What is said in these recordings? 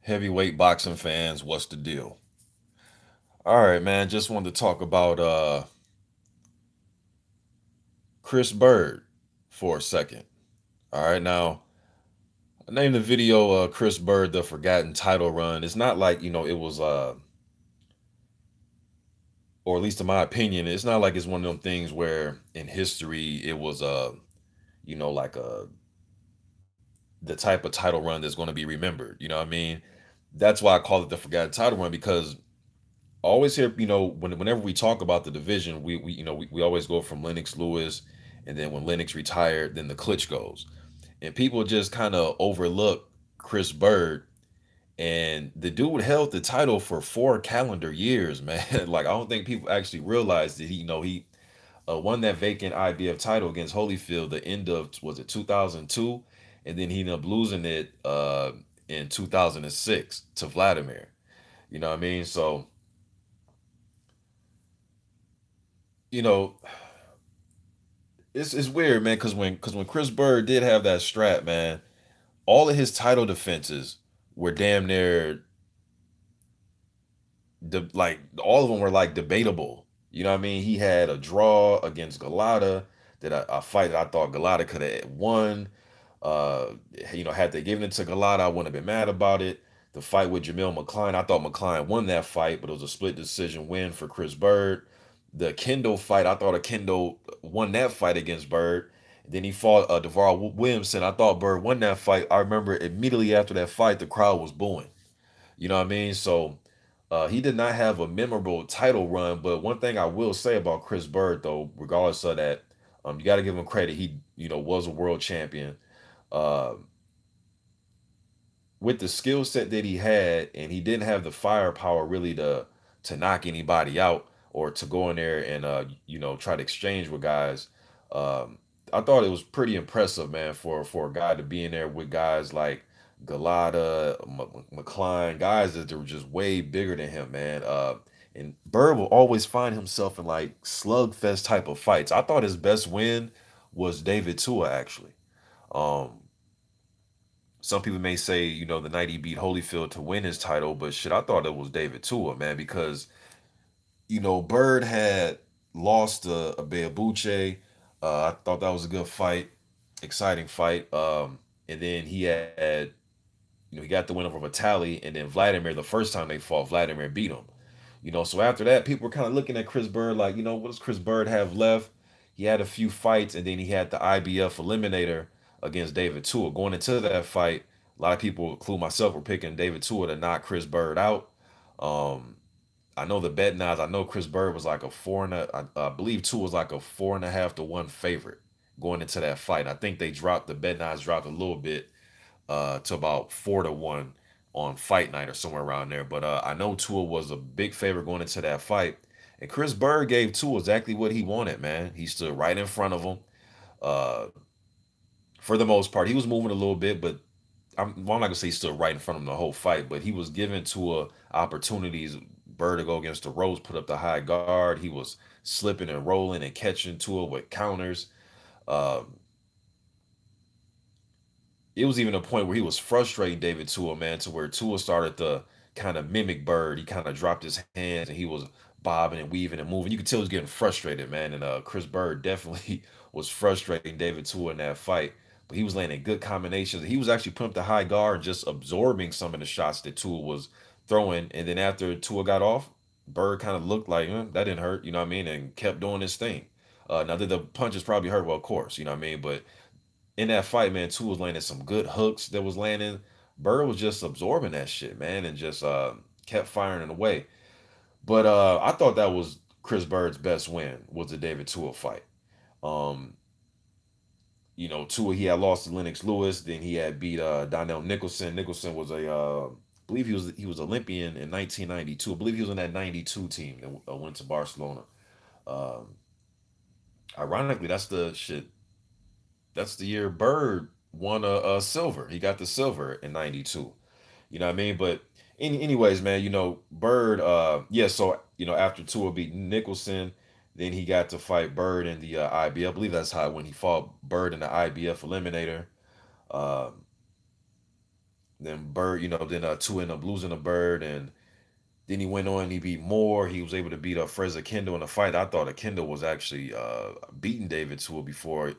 Heavyweight boxing fans, what's the deal? All right, man. Just wanted to talk about Chris Byrd for a second. All right, now I named the video Chris Byrd the Forgotten Title Run. It's not like it was or at least in my opinion, it's not like it's one of them things where in history it was like the type of title run that's going to be remembered. You know what I mean? That's why I call it the Forgotten Title Run because always hear, whenever we talk about the division, we always go from Lennox Lewis, and then when Lennox retired, then the Klitschko's, and people just kind of overlook Chris Byrd, and the dude held the title for 4 calendar years, man. Like I don't think people actually realize that he won that vacant IBF title against Holyfield the end of was it 2002, and then he ended up losing it in 2006 to Vladimir. You know what I mean? So you know it's weird, man, because when Chris Byrd did have that strap, man, all of his title defenses were damn near like all of them were like debatable. You know what I mean? He had a draw against Galata that a fight that I thought Galata could have won. Uh, had they given it to Galata, I wouldn't have been mad about it. The fight with Jamil McCline, I thought McCline won that fight, but it was a split decision win for Chris Byrd. The Kendall fight, I thought a Kendall won that fight against Byrd. Then he fought DeVar Williamson. I thought Byrd won that fight. I remember immediately after that fight, the crowd was booing. You know what I mean? So he did not have a memorable title run. But one thing I will say about Chris Byrd, though, regardless of that, you got to give him credit. He, was a world champion. Uh, with the skill set that he had, and he didn't have the firepower really to knock anybody out or to go in there and try to exchange with guys. Um, I thought it was pretty impressive, man, for a guy to be in there with guys like Galata, McCline, guys that were just way bigger than him, man. And Bird will always find himself in like slugfest type of fights. I thought his best win was David Tua, actually. Um, some people may say, the night he beat Holyfield to win his title, but shit, I thought it was David Tua, man, because Bird had lost a Beabuche. I thought that was a good fight, exciting fight. And then he got the win over Vitali, and then Vladimir. The first time they fought, Vladimir beat him. So after that, people were kind of looking at Chris Byrd like, what does Chris Byrd have left? He had a few fights, and then he had the IBF Eliminator against David Tua. Going into that fight, a lot of people, including myself, were picking David Tua to knock Chris Byrd out. Um, I know the betting odds. I know Chris Byrd was like a four and a. I believe Tua was like a 4.5 to 1 favorite going into that fight. I think they dropped the betting odds dropped a little bit to about 4 to 1 on fight night or somewhere around there. But I know Tua was a big favorite going into that fight. And Chris Byrd gave Tua exactly what he wanted, man. He stood right in front of him. Uh, for the most part, he was moving a little bit, but well, I'm not gonna say he stood right in front of him the whole fight, but he was given Tua opportunities. Byrd to go against the ropes, put up the high guard. He was slipping and rolling and catching Tua with counters. Um, it was even a point where he was frustrating David Tua, man, to where Tua started to kind of mimic Byrd. He kind of dropped his hands and he was bobbing and weaving and moving. You could tell he was getting frustrated, man. And Chris Byrd definitely was frustrating David Tua in that fight. But he was landing good combinations. He was actually putting up the high guard and just absorbing some of the shots that Tua was throwing. And then after Tua got off, Byrd kind of looked like, that didn't hurt, you know what I mean? And kept doing his thing. Now, did the punches probably hurt? Well, of course, you know what I mean? But in that fight, man, Tua was landing some good hooks that was landing. Byrd was just absorbing that shit, man, and just kept firing it away. But I thought that was Chris Bird's best win was the David Tua fight. Um, Tua he had lost to Lennox Lewis, then he had beat Donnell Nicholson. Nicholson was I believe he was Olympian in 1992. I believe he was in that 92 team that went to Barcelona. Um, Ironically, that's the year Bird won a silver. He got the silver in '92. You know what I mean? But anyways, man, Bird. Yeah. So after Tua beat Nicholson, then he got to fight Bird in the IBF. I believe that's how when he fought Bird in the IBF Eliminator. Um, Then Byrd, then two ended up losing to Byrd, and then he went on. He beat Moore. He was able to beat Fraser Kendall in a fight. I thought Kendall was actually beating David Tua before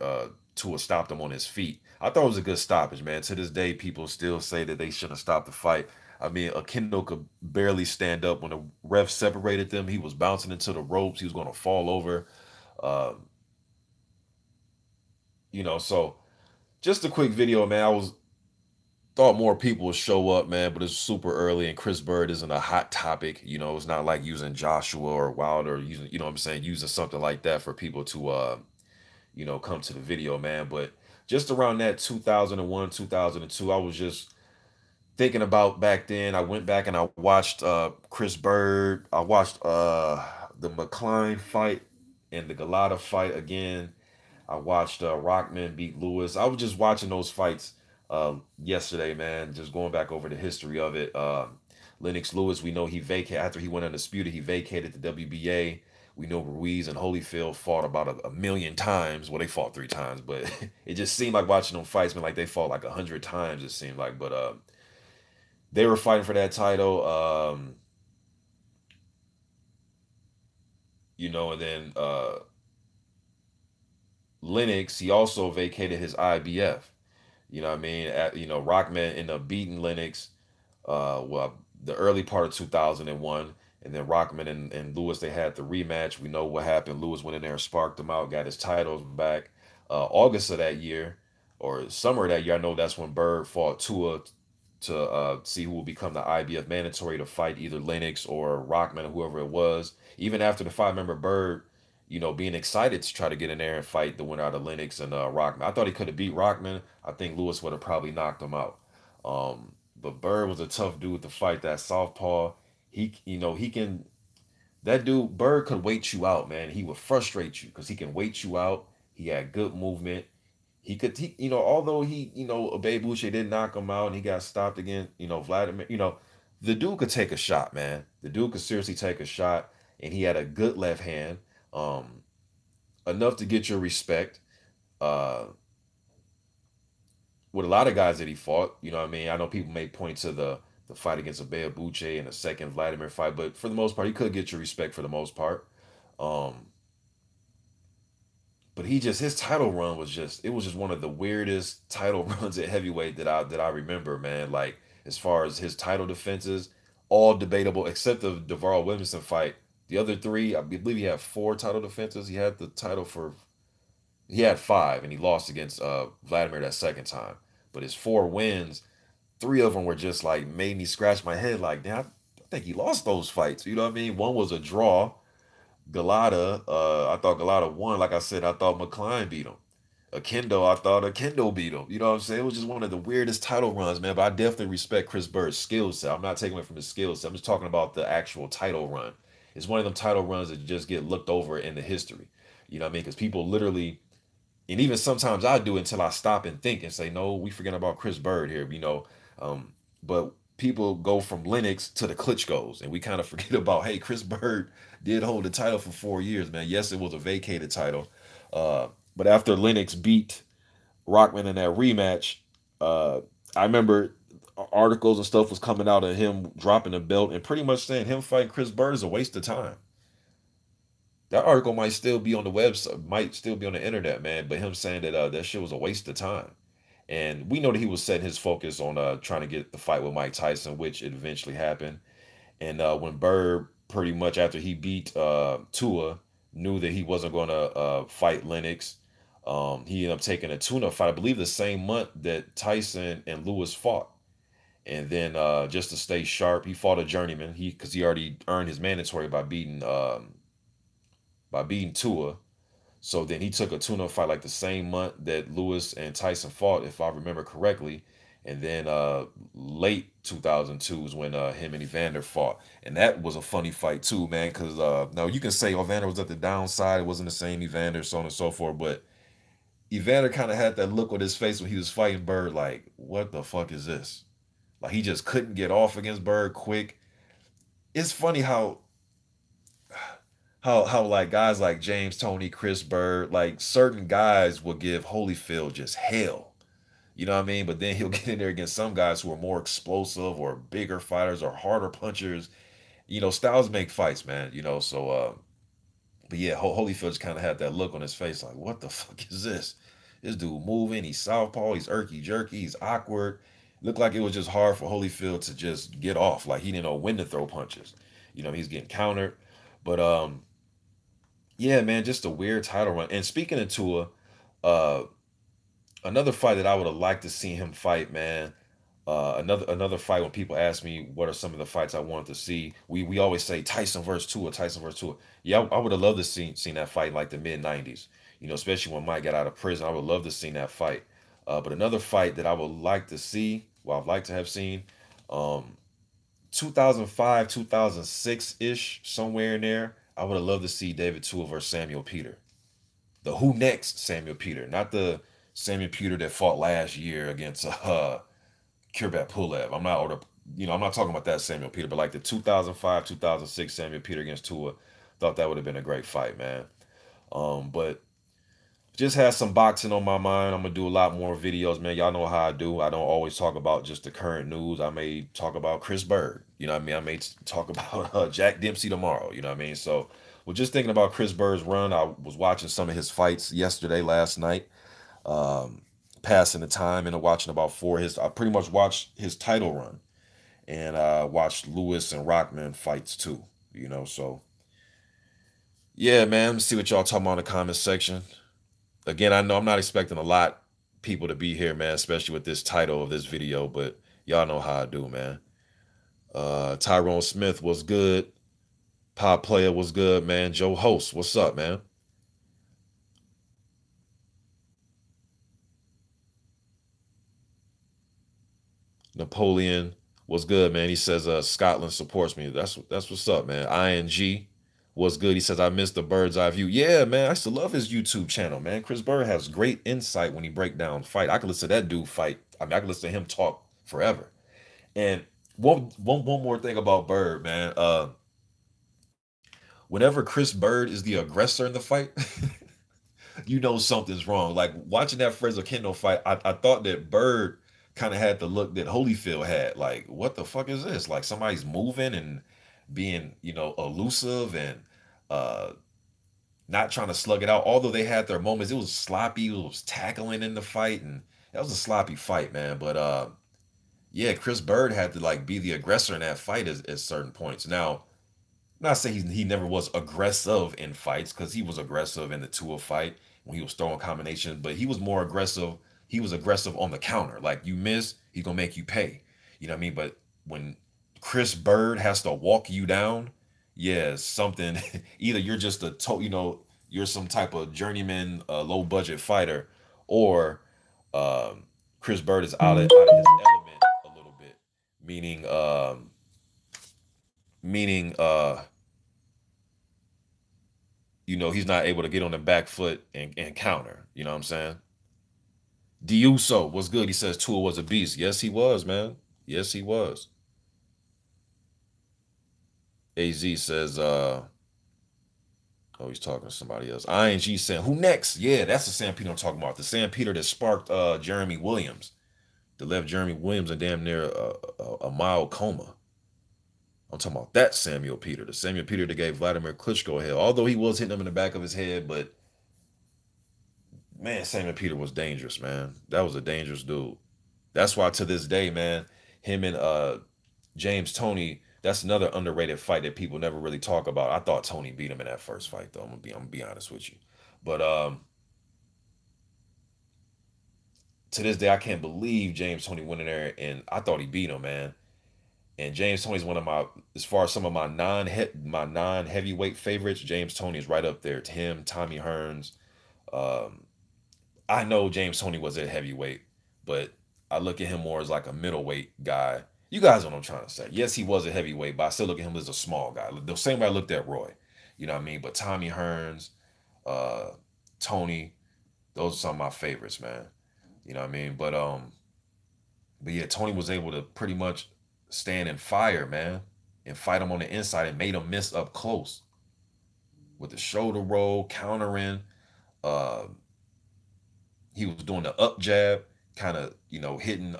Tua stopped him on his feet. I thought it was a good stoppage, man. To this day, people still say that they shouldn't have stopped the fight. I mean, Kendall could barely stand up when the ref separated them. He was bouncing into the ropes. He was going to fall over. Uh, so just a quick video, man. I was thought more people would show up, man, but it's super early and Chris Byrd isn't a hot topic. It's not like using Joshua or Wilder, or using, what I'm saying, using something like that for people to come to the video, man. But just around that 2001, 2002, I was just thinking about back then. I went back and I watched Chris Byrd. I watched the McCline fight and the Galata fight again. I watched Rockman beat Lewis. I was just watching those fights yesterday, man. Just going back over the history of it. Lennox Lewis, we know he vacated after he went undisputed. He vacated the WBA. We know Ruiz and Holyfield fought about a million times. Well, they fought 3 times, but it just seemed like watching them fights, man, like they fought like 100 times. It seemed like, but they were fighting for that title. And then Lennox, he also vacated his IBF. You know what I mean? Rockman ended up beating Lennox, well, the early part of 2001. And then Rockman and Lewis, they had the rematch. We know what happened. Lewis went in there and sparked him out, got his titles back. August of that year, or summer of that year, I know that's when Byrd fought Tua to see who will become the IBF mandatory to fight either Lennox or Rockman or whoever it was. Even after the fight, I remember Byrd, being excited to try to get in there and fight the winner out of Lennox and Rockman. I thought he could have beat Rockman. I think Lewis would have probably knocked him out. But Byrd was a tough dude to fight. That southpaw, he can. That dude Byrd could wait you out, man. He would frustrate you because he can wait you out. He had good movement. Although Babe Boucher didn't knock him out and he got stopped again, Vladimir, the dude could take a shot, man. The dude could seriously take a shot, and he had a good left hand, um, enough to get your respect. Uh, with a lot of guys that he fought, you know what I mean? I know people may point to the fight against Abel Buche and the second Vladimir fight, but for the most part, he could get your respect for the most part. Um, but his title run was just one of the weirdest title runs at heavyweight that I remember, man. Like as far as his title defenses, all debatable except the Devarl Williamson fight. The other three, I believe he had 4 title defenses. He had 5 and he lost against Vladimir that second time. But his 4 wins, 3 of them were just like made me scratch my head like, damn, I think he lost those fights. You know what I mean? One was a draw. Galata, I thought Galata won. Like I said, I thought McCline beat him. Akendo, I thought Akendo beat him. You know what I'm saying? It was just one of the weirdest title runs, man. But I definitely respect Chris Bird's skill set. I'm not taking away from his skill set. I'm just talking about the actual title run. It's one of them title runs that just get looked over in the history. You know what I mean? Because people literally, and even sometimes I do until I stop and think and say, no, we forget about Chris Bird here, But people go from Lennox to the Klitschko's, and we kind of forget about, hey, Chris Bird did hold the title for 4 years, man. Yes, it was a vacated title. But after Lennox beat Rockman in that rematch, uh, I remember articles and stuff was coming out of him dropping the belt and pretty much saying him fighting Chris Bird is a waste of time. That article might still be on the website, might still be on the internet, man. But him saying that that shit was a waste of time, and we know that he was setting his focus on trying to get the fight with Mike Tyson, which it eventually happened. And when Bird pretty much after he beat Tua, knew that he wasn't going to fight Lennox, he ended up taking a tune-up fight. I believe the same month that Tyson and Lewis fought. And then just to stay sharp, he fought a journeyman. Because he already earned his mandatory by beating Tua. So then he took a tune-up fight like the same month that Lewis and Tyson fought, if I remember correctly. And then late 2002 is when him and Evander fought. And that was a funny fight too, man, because now you can say Evander was at the downside. It wasn't the same Evander, so on and so forth. But Evander kind of had that look on his face when he was fighting Bird, like, what the fuck is this? Like he just couldn't get off against Bird quick. It's funny how like guys like James Tony, Chris Bird, like certain guys will give Holyfield just hell. You know what I mean? But then he'll get in there against some guys who are more explosive or bigger fighters or harder punchers. Styles make fights, man. But yeah, Holyfield just kind of had that look on his face, like, what the fuck is this? This dude moving, he's southpaw, he's irky jerky, he's awkward. Looked like it was just hard for Holyfield to just get off. Like he didn't know when to throw punches. He's getting countered. But yeah, man, just a weird title run. And speaking of Tua, uh, another fight that I would have liked to see him fight, man. Another fight when people ask me what are some of the fights I wanted to see, we always say Tyson versus Tua, Tyson versus Tua. Yeah, I would have loved to seen that fight in like the mid 90s. Especially when Mike got out of prison. I would love to seen that fight. But another fight that I would like to see, well, I'd like to have seen, 2005, 2006 ish, somewhere in there. I would have loved to see David Tua versus Samuel Peter. The who next Samuel Peter, not the Samuel Peter that fought last year against Kurbet Pulev. I'm not talking about that Samuel Peter, but like the 2005, 2006 Samuel Peter against Tua. Thought that would have been a great fight, man. But just had some boxing on my mind. I'm gonna do a lot more videos, man. Y'all know how I do. I don't always talk about just the current news. I may talk about Chris Byrd. You know what I mean? I may talk about Jack Dempsey tomorrow. You know what I mean? So we're just thinking about Chris Bird's run. I was watching some of his fights yesterday, last night. Um, Passing the time and watching about four of his. I pretty much watched his title run, and watched Lewis and Rockman fights too. So yeah, man. Let's see what y'all talking about in the comment section. Again, I know I'm not expecting a lot people to be here, man, especially with this title of this video, but y'all know how I do, man. Tyrone Smith was good. Pop Player was good, man. Joe Host, what's up, man? Napoleon was good, man. He says Scotland supports me. That's what's up, man. ING was good. He says I missed the bird's eye view. Yeah, man. I used to love his YouTube channel, man. Chris Bird has great insight when he break down fight. I could listen to that dude fight. I mean, I could listen to him talk forever. And one more thing about Bird, man. Whenever Chris Bird is the aggressor in the fight, something's wrong. Like watching that Fraser Kendall fight, I thought that Bird kind of had the look that Holyfield had. Like, what the fuck is this? Like somebody's moving and being, elusive and uh not trying to slug it out. Although they had their moments, it was sloppy. It was tackling in the fight, and that was a sloppy fight, man. But yeah, Chris Bird had to like be the aggressor in that fight at certain points. Now, not saying he never was aggressive in fights, because he was aggressive in the Tua fight when he was throwing combinations, but he was more aggressive. He was aggressive on the counter. Like you miss, he's gonna make you pay. You know what I mean? But when Chris Bird has to walk you down, yeah, something. Either you're just you're some type of journeyman, low budget fighter, or um, Chris Bird is out of his element a little bit. Meaning, he's not able to get on the back foot and counter. You know what I'm saying? Diuso was good. He says Tua was a beast. Yes, he was, man. Yes, he was. AZ says, oh, he's talking to somebody else. ING saying, who next? Yeah, that's the Sam Peter I'm talking about. The Sam Peter that sparked Jeremy Williams. That left Jeremy Williams in damn near a mild coma. I'm talking about that Samuel Peter. The Samuel Peter that gave Vladimir Klitschko a hell. Although he was hitting him in the back of his head, but man, Samuel Peter was dangerous, man. That was a dangerous dude. That's why to this day, man, him and James Toney, that's another underrated fight that people never really talk about. I thought Tony beat him in that first fight, though. I'm gonna be honest with you. But to this day, I can't believe James Toney went in there, and I thought he beat him, man. And James Toney's one of my, as far as some of my non heavyweight favorites, James Toney is right up there. It's him, Tommy Hearns. Um, I know James Toney was at heavyweight, but I look at him more as like a middleweight guy. You guys know what I'm trying to say. Yes, he was a heavyweight, but I still look at him as a small guy. The same way I looked at Roy. You know what I mean? But Tommy Hearns, uh, Tony, those are some of my favorites, man. You know what I mean? But yeah, Tony was able to pretty much stand and fire, man, and fight him on the inside and made him miss up close with the shoulder roll, countering. Uh, he was doing the up jab, kind of, hitting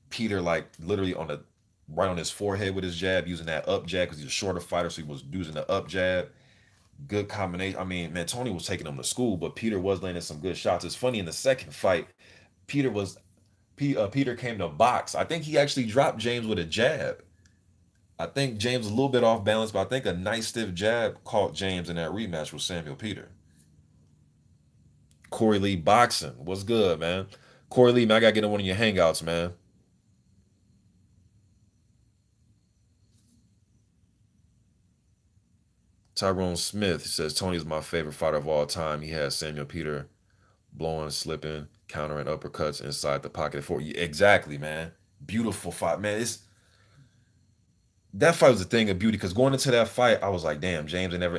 Peter like literally on the right on his forehead with his jab, using that up jab because he's a shorter fighter, so he was using the up jab. Good combination. I mean, man, Tony was taking him to school, but Peter was landing some good shots. It's funny in the second fight, Peter was Peter came to box. I think he actually dropped James with a jab. I think James was a little bit off balance, but I think a nice stiff jab caught James in that rematch with Samuel Peter. Corey Lee boxing. What's good, man? Corey Lee, man, I gotta get in one of your hangouts, man. Tyrone Smith says Tony's my favorite fighter of all time. He has Samuel Peter blowing, slipping, countering uppercuts inside the pocket for you. Exactly, man. Beautiful fight, man. It's that fight was a thing of beauty because going into that fight, I was like, damn, James and never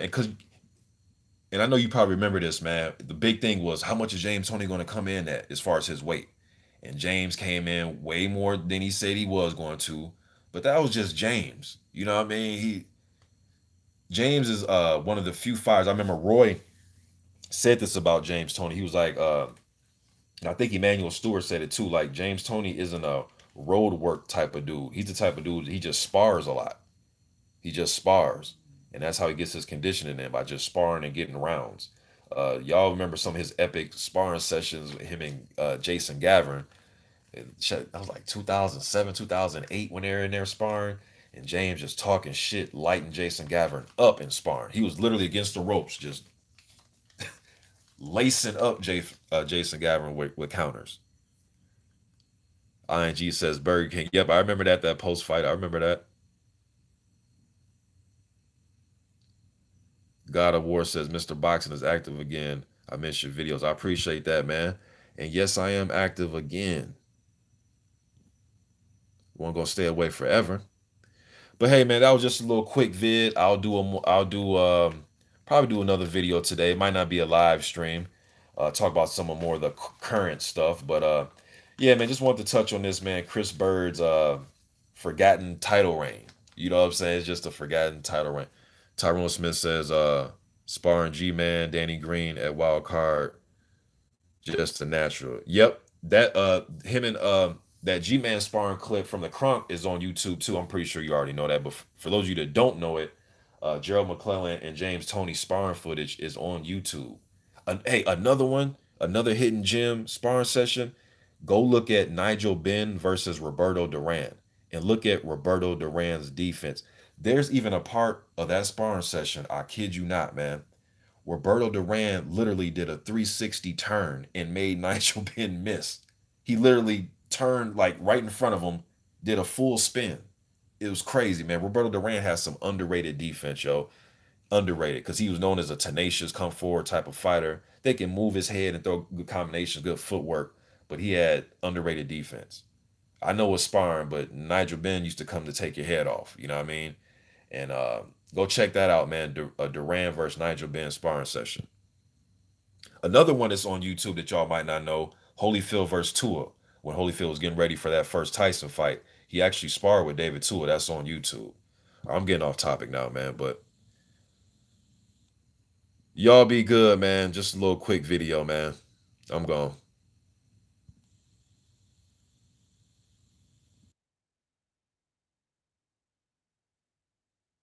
and I know you probably remember this, man. The big thing was how much is James Tony going to come in at as far as his weight, and James came in way more than he said he was going to, but that was just James. You know what I mean? James is one of the few fighters. I remember Roy said this about James Tony. He was like, and I think Emmanuel Stewart said it too. Like James Tony isn't a road work type of dude. He's the type of dude he just spars a lot. He just spars, and that's how he gets his conditioning in by just sparring and getting rounds. Y'all remember some of his epic sparring sessions with him and Jason Gavin. That was like 2007, 2008 when they were in there sparring, and James just talking shit, lighting Jason Gavin up in sparring. He was literally against the ropes, just lacing up Jason Gavin with counters. ING says Burger King. Yep, I remember that post fight. I remember that. God of War says Mr. Boxing is active again. I missed your videos. I appreciate that, man. And yes, I am active again. Won't gonna stay away forever. But hey, man, that was just a little quick vid. Probably do another video today. It might not be a live stream. Talk about some of more of the current stuff. But yeah, man, just wanted to touch on this, man. Chris Byrd's forgotten title reign. You know what I'm saying? It's just a forgotten title reign. Tyrone Smith says sparring G-Man, Danny Green at Wild Card, just a natural. Yep. That him and that G-Man sparring clip from the Crunk is on YouTube too. I'm pretty sure you already know that, but for those of you that don't know it, Gerald McClellan and James Tony sparring footage is on YouTube. Hey, another one, another hidden gem sparring session. Go look at Nigel Benn versus Roberto Duran and look at Roberto Duran's defense. There's even a part of that sparring session, I kid you not, man. Roberto Duran literally did a 360 turn and made Nigel Benn miss. He literally turned like right in front of him, did a full spin. It was crazy, man. Roberto Duran has some underrated defense, yo. Underrated because he was known as a tenacious, come forward type of fighter. They can move his head and throw good combinations, good footwork, but he had underrated defense. I know it's sparring, but Nigel Benn used to come to take your head off. You know what I mean? And go check that out, man. Duran versus Nigel Benn sparring session. Another one that's on YouTube that y'all might not know, Holyfield versus Tua. When Holyfield was getting ready for that first Tyson fight, he actually sparred with David Tua. That's on YouTube. I'm getting off topic now, man, but y'all be good, man. Just a little quick video, man. I'm gone.